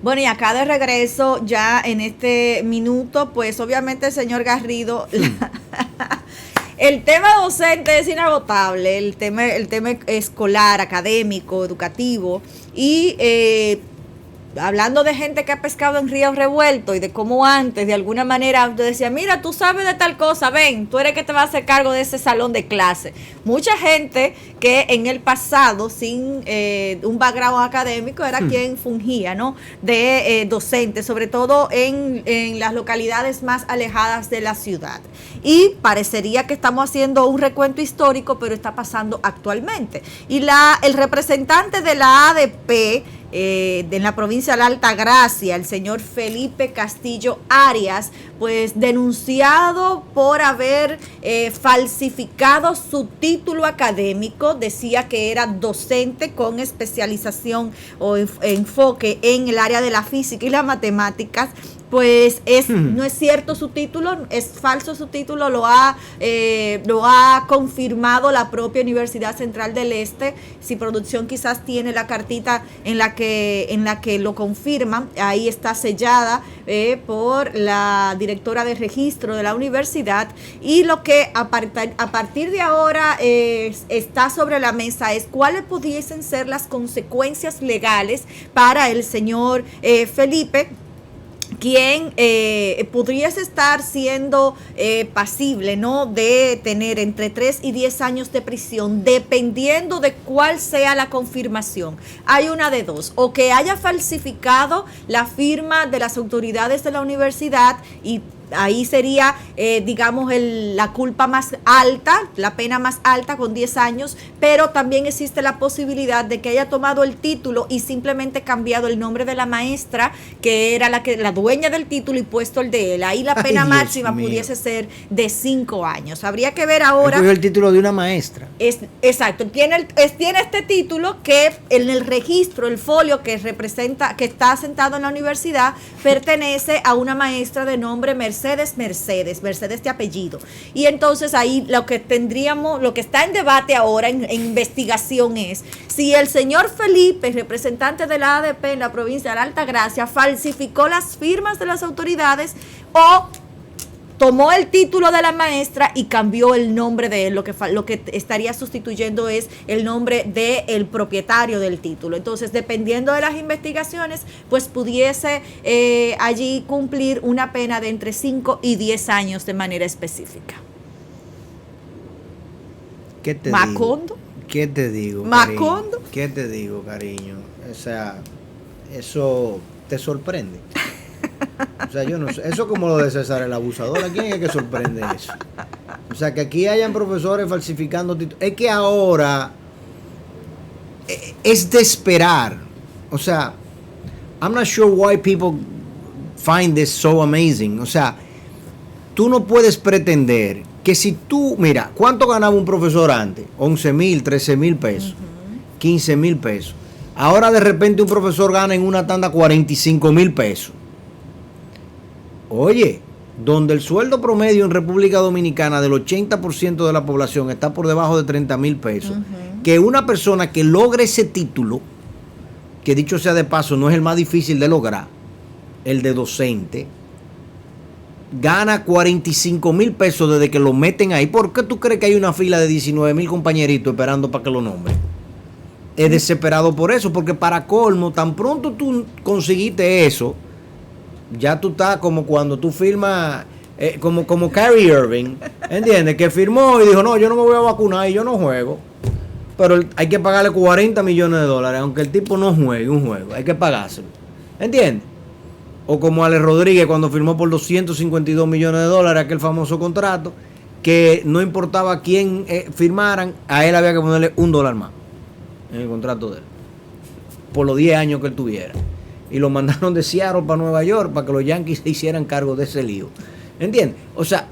Bueno, y acá de regreso, ya en este minuto, pues obviamente el señor Garrido, el tema docente es inagotable, el tema escolar, académico, educativo, y hablando de gente que ha pescado en ríos revueltos y de cómo antes, de alguna manera, te decía, mira, tú sabes de tal cosa, ven, tú eres que te vas a hacer cargo de ese salón de clase. Mucha gente que en el pasado, sin un background académico, era quien fungía, ¿no? De docente, sobre todo en las localidades más alejadas de la ciudad. Y parecería que estamos haciendo un recuento histórico, pero está pasando actualmente. Y el representante de la ADP, en la provincia de la Altagracia, el señor Felipe Castillo Arias, pues denunciado por haber falsificado su título académico. Decía que era docente con especialización o enfoque en el área de la física y las matemáticas. Pues no es cierto su título, es falso su título, lo ha confirmado la propia Universidad Central del Este. Si producción quizás tiene la cartita en la que lo confirma, ahí está sellada por la directora de registro de la universidad. Y lo que a partir de ahora está sobre la mesa es cuáles pudiesen ser las consecuencias legales para el señor Felipe, quien pudiese estar siendo pasible, ¿no?, de tener entre 3 y 10 años de prisión, dependiendo de cuál sea la confirmación. Hay una de dos: o que haya falsificado la firma de las autoridades de la universidad, y ahí sería, digamos, la culpa más alta, la pena más alta, con 10 años, pero también existe la posibilidad de que haya tomado el título y simplemente cambiado el nombre de la maestra, que era la dueña del título, y puesto el de él. Ahí la pena máxima pudiese ser de 5 años. Habría que ver ahora. Cogió el título de una maestra. Exacto. Tiene este título que en el registro, el folio que representa, que está sentado en la universidad, pertenece a una maestra de nombre Mercedes de apellido. Y entonces ahí lo que está en debate ahora, en investigación, es si el señor Felipe, representante de la ADP en la provincia de la Altagracia, falsificó las firmas de las autoridades o tomó el título de la maestra y cambió el nombre de él. Lo que estaría sustituyendo es el nombre del propietario del título. Entonces, dependiendo de las investigaciones, pues pudiese allí cumplir una pena de entre 5 y 10 años de manera específica. ¿Qué te ¿Macondo? digo? ¿Qué te digo, ¿Macondo? Cariño? ¿Qué te digo, cariño? O sea, eso te sorprende. O sea, yo no sé, eso como lo de César el abusador, ¿a quién es que sorprende eso? O sea, que aquí hayan profesores falsificando títulos, es que ahora es de esperar. O sea, I'm not sure why people find this so amazing. O sea, tú no puedes pretender que si tú, mira, ¿cuánto ganaba un profesor antes? 11,000, 13,000 pesos, 15,000 pesos. Ahora de repente un profesor gana en una tanda 45,000 pesos. Oye, donde el sueldo promedio en República Dominicana del 80% de la población está por debajo de 30,000 pesos, que una persona que logre ese título, que dicho sea de paso no es el más difícil de lograr, el de docente, gana 45,000 pesos desde que lo meten ahí. ¿Por qué tú crees que hay una fila de 19,000 compañeritos esperando para que lo nombren? Es desesperado por eso, porque para colmo, tan pronto tú conseguiste eso, ya tú estás como cuando tú firmas, como Kyrie Irving, ¿entiendes? Que firmó y dijo, no, yo no me voy a vacunar y yo no juego. Pero hay que pagarle 40 millones de dólares, aunque el tipo no juegue un juego, hay que pagárselo. ¿Entiendes? O como Ale Rodríguez cuando firmó por 252 millones de dólares aquel famoso contrato, que no importaba quién firmaran, a él había que ponerle $1 más en el contrato de él, por los 10 años que él tuviera. Y lo mandaron de Seattle para Nueva York para que los Yankees se hicieran cargo de ese lío. ¿Entiendes? O sea,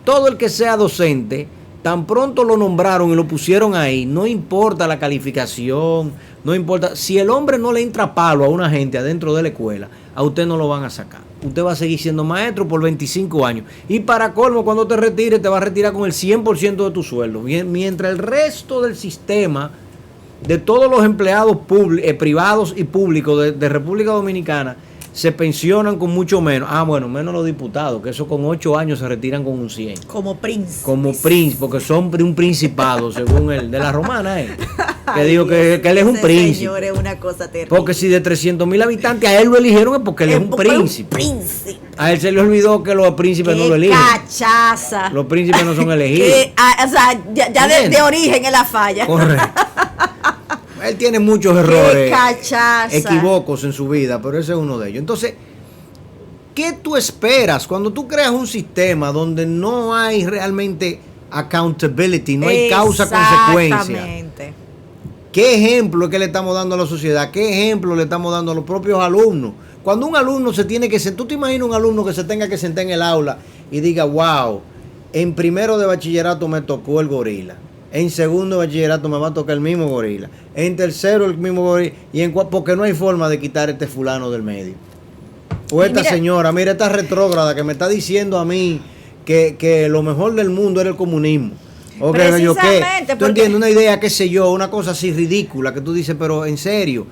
todo el que sea docente, tan pronto lo nombraron y lo pusieron ahí, no importa la calificación, no importa. Si el hombre no le entra palo a una gente adentro de la escuela, a usted no lo van a sacar. Usted va a seguir siendo maestro por 25 años. Y para colmo, cuando te retires, te va a retirar con el 100% de tu sueldo. Mientras el resto del sistema, de todos los empleados privados y públicos de República Dominicana, se pensionan con mucho menos. Ah, bueno, menos los diputados, que eso con 8 años se retiran con un 100. Como príncipe. Como príncipe, porque son un principado, según él, de la romana, que dijo que él es un príncipe. Señor, es una cosa terrible. Porque si de 300,000 habitantes a él lo eligieron es porque él es un príncipe. A él se le olvidó que los príncipes no lo eligen. Cachaza. Los príncipes no son elegidos. O sea, ya de origen es la falla. Correcto. Él tiene muchos errores, cachaza, equívocos en su vida, pero ese es uno de ellos. Entonces, ¿qué tú esperas cuando tú creas un sistema donde no hay realmente accountability, no hay causa-consecuencia? Exactamente. ¿Qué ejemplo es que le estamos dando a la sociedad? ¿Qué ejemplo le estamos dando a los propios alumnos? Cuando un alumno se tiene que sentar, tú te imaginas un alumno que se tenga que sentar en el aula y diga, wow, en primero de bachillerato me tocó el gorila. En segundo de bachillerato me va a tocar el mismo gorila. En tercero el mismo gorila. Porque no hay forma de quitar este fulano del medio. O esta señora, mira esta retrógrada que me está diciendo a mí que lo mejor del mundo era el comunismo. O que yo qué. Tú entiendes una idea, qué sé yo, una cosa así ridícula que tú dices, pero en serio.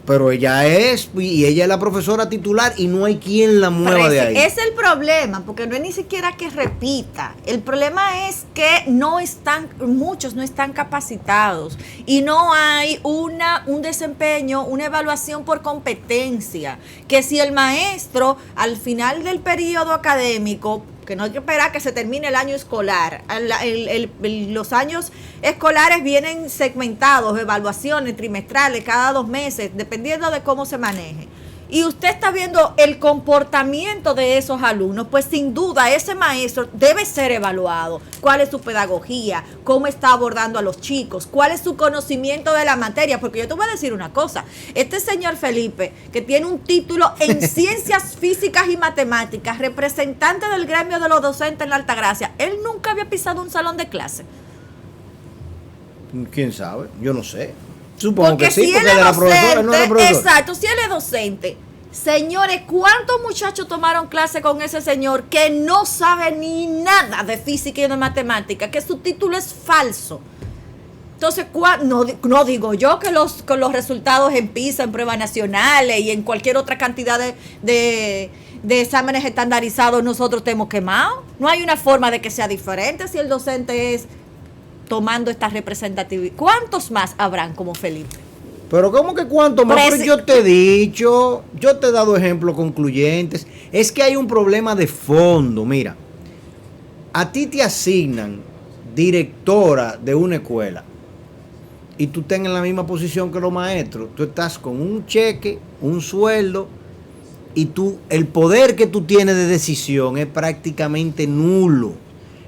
Pero ella es la profesora titular y no hay quien la mueva de ahí. Es el problema, porque no es ni siquiera que repita. El problema es que muchos no están capacitados y no hay un desempeño, una evaluación por competencia. Que si el maestro al final del periodo académico, que no hay que esperar que se termine el año escolar. Los años escolares vienen segmentados, evaluaciones trimestrales cada 2 meses, dependiendo de cómo se maneje. Y usted está viendo el comportamiento de esos alumnos, pues sin duda ese maestro debe ser evaluado. ¿Cuál es su pedagogía? ¿Cómo está abordando a los chicos? ¿Cuál es su conocimiento de la materia? Porque yo te voy a decir una cosa, este señor Felipe, que tiene un título en ciencias físicas y matemáticas, representante del gremio de los docentes en la Altagracia, él nunca había pisado un salón de clase. ¿Quién sabe? Yo no sé. Supongo porque que sí, si porque él de la profesora no era profesor. Exacto, si él es docente. Señores, ¿cuántos muchachos tomaron clase con ese señor que no sabe ni nada de física y de matemática? Que su título es falso. Entonces, no digo yo que con los resultados en PISA, en pruebas nacionales y en cualquier otra cantidad de exámenes estandarizados nosotros estemos quemados. No hay una forma de que sea diferente si el docente es tomando esta representatividad. ¿Cuántos más habrán como Felipe? Pero ¿cómo que cuánto más? Pero yo te he dicho, yo te he dado ejemplos concluyentes. Es que hay un problema de fondo. Mira, a ti te asignan directora de una escuela y tú estás en la misma posición que los maestros. Tú estás con un cheque, un sueldo y el poder que tú tienes de decisión es prácticamente nulo.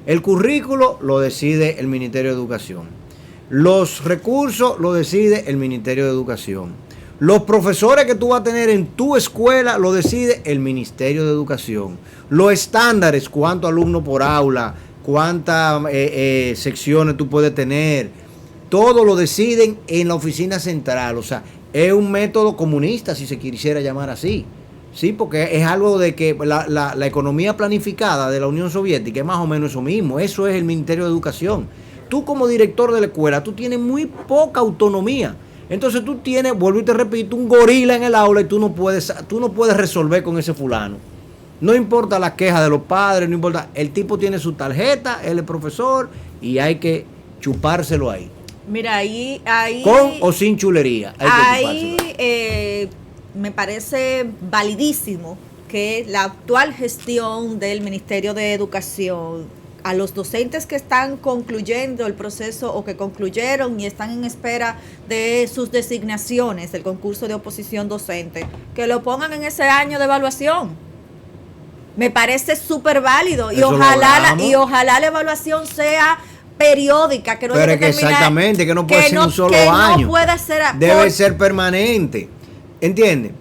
El currículo lo decide el Ministerio de Educación. Los recursos lo decide el Ministerio de Educación. Los profesores que tú vas a tener en tu escuela lo decide el Ministerio de Educación. Los estándares, cuántos alumnos por aula, cuántas secciones tú puedes tener, todo lo deciden en la oficina central. O sea, es un método comunista, si se quisiera llamar así. Sí, porque es algo de que la economía planificada de la Unión Soviética es más o menos eso mismo. Eso es el Ministerio de Educación. Tú como director de la escuela, tú tienes muy poca autonomía. Entonces tú tienes, vuelvo y te repito, un gorila en el aula y tú no puedes resolver con ese fulano. No importa la queja de los padres, no importa. El tipo tiene su tarjeta, él es profesor y hay que chupárselo ahí. Mira, ahí con o sin chulería. Ahí me parece validísimo que la actual gestión del Ministerio de Educación, a los docentes que están concluyendo el proceso o que concluyeron y están en espera de sus designaciones del concurso de oposición docente, que lo pongan en ese año de evaluación. Me parece súper válido y ojalá la evaluación sea periódica, que no pero que exactamente, que no puede ser un solo año. No puede ser debe ser permanente. ¿Entiendes?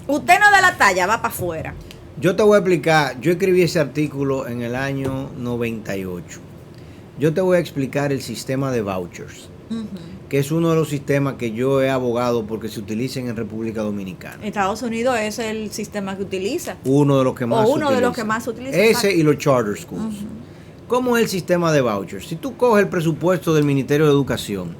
Usted no da la talla, va para afuera. Yo te voy a explicar, yo escribí ese artículo en el año 98. Yo te voy a explicar el sistema de vouchers, que es uno de los sistemas que yo he abogado porque se utilicen en República Dominicana. Estados Unidos es el sistema que utiliza. Uno de los que más se utiliza. Ese y los charter schools. ¿Cómo es el sistema de vouchers? Si tú coges el presupuesto del Ministerio de Educación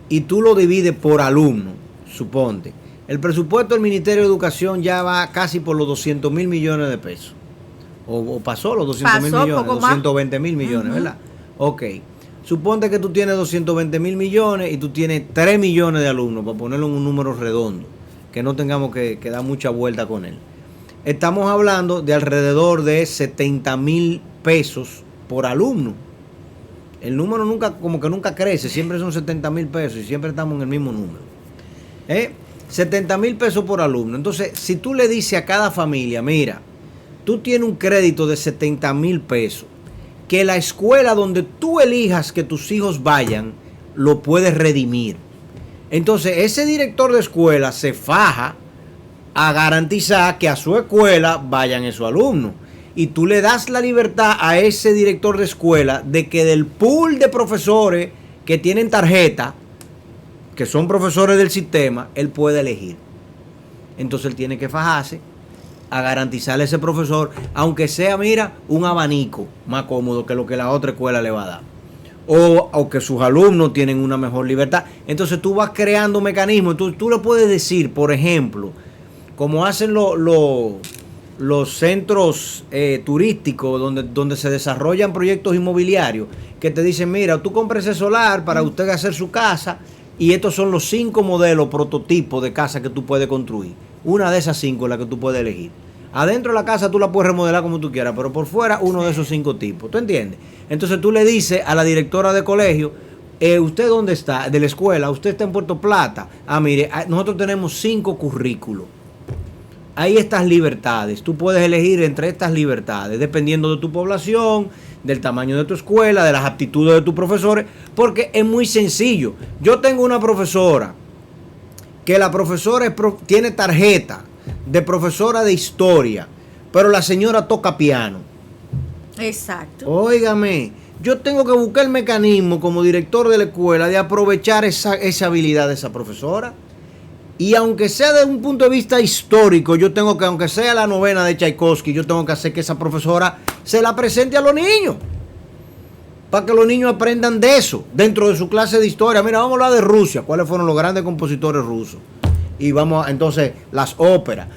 y tú lo divides por alumno, suponte, El presupuesto del Ministerio de Educación ya va casi por los 200 mil millones de pesos. O pasó los 200 mil millones, 220 mil millones, ¿verdad? Ok. Suponte que tú tienes 220 mil millones y tú tienes 3 millones de alumnos, para ponerlo en un número redondo, que no tengamos que dar mucha vuelta con él. Estamos hablando de alrededor de 70 mil pesos por alumno. El número nunca crece, siempre son 70 mil pesos y siempre estamos en el mismo número. 70 mil pesos por alumno. Entonces, si tú le dices a cada familia, mira, tú tienes un crédito de 70 mil pesos, que la escuela donde tú elijas que tus hijos vayan, lo puedes redimir. Entonces, ese director de escuela se faja a garantizar que a su escuela vayan esos alumnos. Y tú le das la libertad a ese director de escuela de que del pool de profesores que tienen tarjeta, que son profesores del sistema, él puede elegir. Entonces él tiene que fajarse a garantizarle a ese profesor, aunque sea, mira, un abanico más cómodo que lo que la otra escuela le va a dar. O que sus alumnos tienen una mejor libertad. Entonces tú vas creando mecanismos. Tú le puedes decir, por ejemplo, como hacen los centros turísticos donde se desarrollan proyectos inmobiliarios, que te dicen, mira, tú compres ese solar para usted hacer su casa y estos son los 5 modelos prototipos de casa que tú puedes construir. Una de esas 5 es la que tú puedes elegir. Adentro de la casa tú la puedes remodelar como tú quieras, pero por fuera uno de esos 5 tipos. ¿Tú entiendes? Entonces tú le dices a la directora de colegio, ¿usted dónde está? De la escuela, usted está en Puerto Plata. Mire, nosotros tenemos 5 currículos. Hay estas libertades. Tú puedes elegir entre estas libertades, dependiendo de tu población, del tamaño de tu escuela, de las aptitudes de tus profesores, porque es muy sencillo. Yo tengo una profesora que la profesora tiene tarjeta de profesora de historia, pero la señora toca piano. Exacto. Óigame, yo tengo que buscar el mecanismo como director de la escuela de aprovechar esa habilidad de esa profesora. Y aunque sea desde un punto de vista histórico, yo tengo que, aunque sea la novena de Tchaikovsky, yo tengo que hacer que esa profesora se la presente a los niños. Para que los niños aprendan de eso, dentro de su clase de historia. Mira, vamos a hablar de Rusia, cuáles fueron los grandes compositores rusos. Y vamos, entonces, las óperas.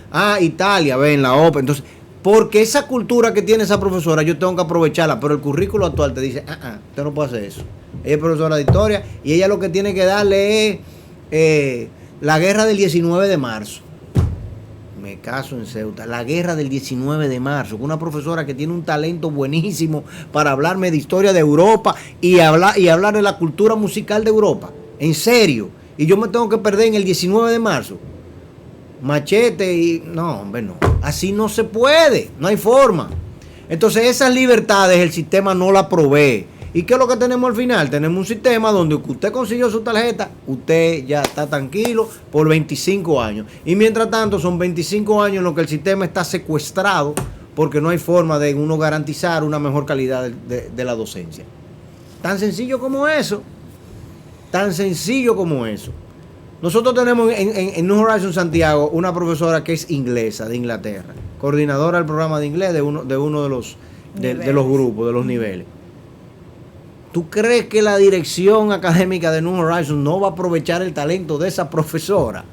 Italia, ven, la ópera. Entonces, porque esa cultura que tiene esa profesora, yo tengo que aprovecharla. Pero el currículo actual te dice, usted no puede hacer eso. Ella es profesora de historia y ella lo que tiene que darle es la guerra del 19 de marzo. Me caso en Ceuta. La guerra del 19 de marzo. Una profesora que tiene un talento buenísimo para hablarme de historia de Europa y hablar de la cultura musical de Europa. En serio. Y yo me tengo que perder en el 19 de marzo. Machete y... No, hombre, no. Así no se puede. No hay forma. Entonces esas libertades el sistema no las provee. ¿Y qué es lo que tenemos al final? Tenemos un sistema donde usted consiguió su tarjeta, usted ya está tranquilo por 25 años. Y mientras tanto son 25 años en los que el sistema está secuestrado porque no hay forma de uno garantizar una mejor calidad de la docencia. Tan sencillo como eso. Tan sencillo como eso. Nosotros tenemos en New Horizons Santiago una profesora que es inglesa, de Inglaterra, coordinadora del programa de inglés de uno de los grupos, de los niveles. ¿Tú crees que la dirección académica de New Horizons no va a aprovechar el talento de esa profesora?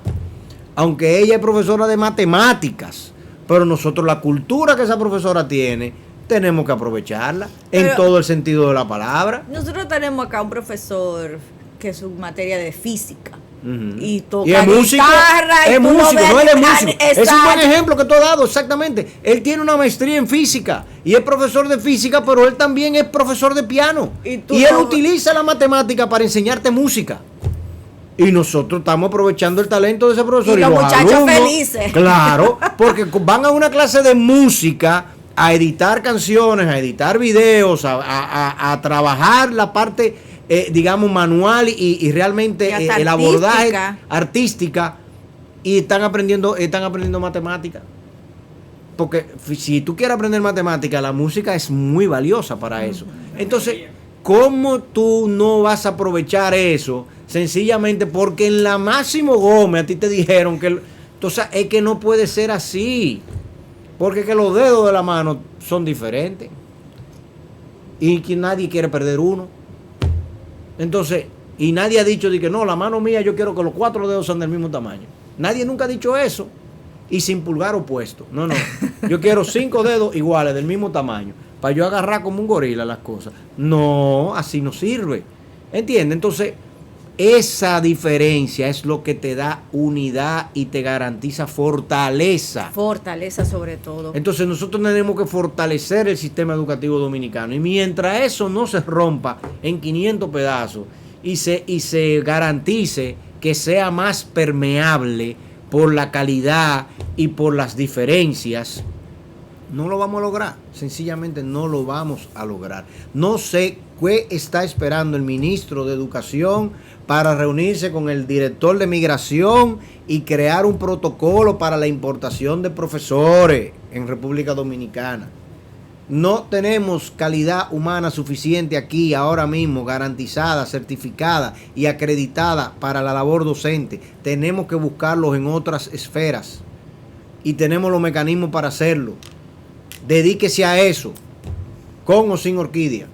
Aunque ella es profesora de matemáticas, pero nosotros la cultura que esa profesora tiene, tenemos que aprovecharla en todo el sentido de la palabra. Nosotros tenemos acá un profesor que es su materia de física. Y toca es músico, guitarra. Es músico, no él es músico. Es un buen ejemplo que tú has dado, exactamente. Él tiene una maestría en física y es profesor de física, pero él también es profesor de piano. Y él utiliza la matemática para enseñarte música. Y nosotros estamos aprovechando el talento de ese profesor. Y los muchachos alumnos, felices. Claro, porque van a una clase de música a editar canciones, a editar videos, a trabajar la parte... digamos manual y realmente el abordaje artística, y están aprendiendo matemática, porque si tú quieres aprender matemática, la música es muy valiosa para eso. Entonces, ¿cómo tú no vas a aprovechar eso? Sencillamente porque en la Máximo Gómez a ti te dijeron que entonces es que no puede ser así, porque que los dedos de la mano son diferentes y que nadie quiere perder uno. Entonces, y nadie ha dicho de que no, la mano mía yo quiero que los 4 dedos sean del mismo tamaño. Nadie nunca ha dicho eso. Y sin pulgar opuesto. No. Yo quiero 5 dedos iguales, del mismo tamaño, para yo agarrar como un gorila las cosas. No, así no sirve. ¿Entiendes? Entonces, esa diferencia es lo que te da unidad y te garantiza fortaleza. Fortaleza sobre todo. Entonces nosotros tenemos que fortalecer el sistema educativo dominicano. Y mientras eso no se rompa en 500 pedazos y se garantice que sea más permeable por la calidad y por las diferencias, no lo vamos a lograr. Sencillamente no lo vamos a lograr. No sé qué está esperando el ministro de Educación para reunirse con el director de Migración y crear un protocolo para la importación de profesores en República Dominicana. No tenemos calidad humana suficiente aquí ahora mismo, garantizada, certificada y acreditada para la labor docente. Tenemos que buscarlos en otras esferas y tenemos los mecanismos para hacerlo. Dedíquese a eso, con o sin orquídea.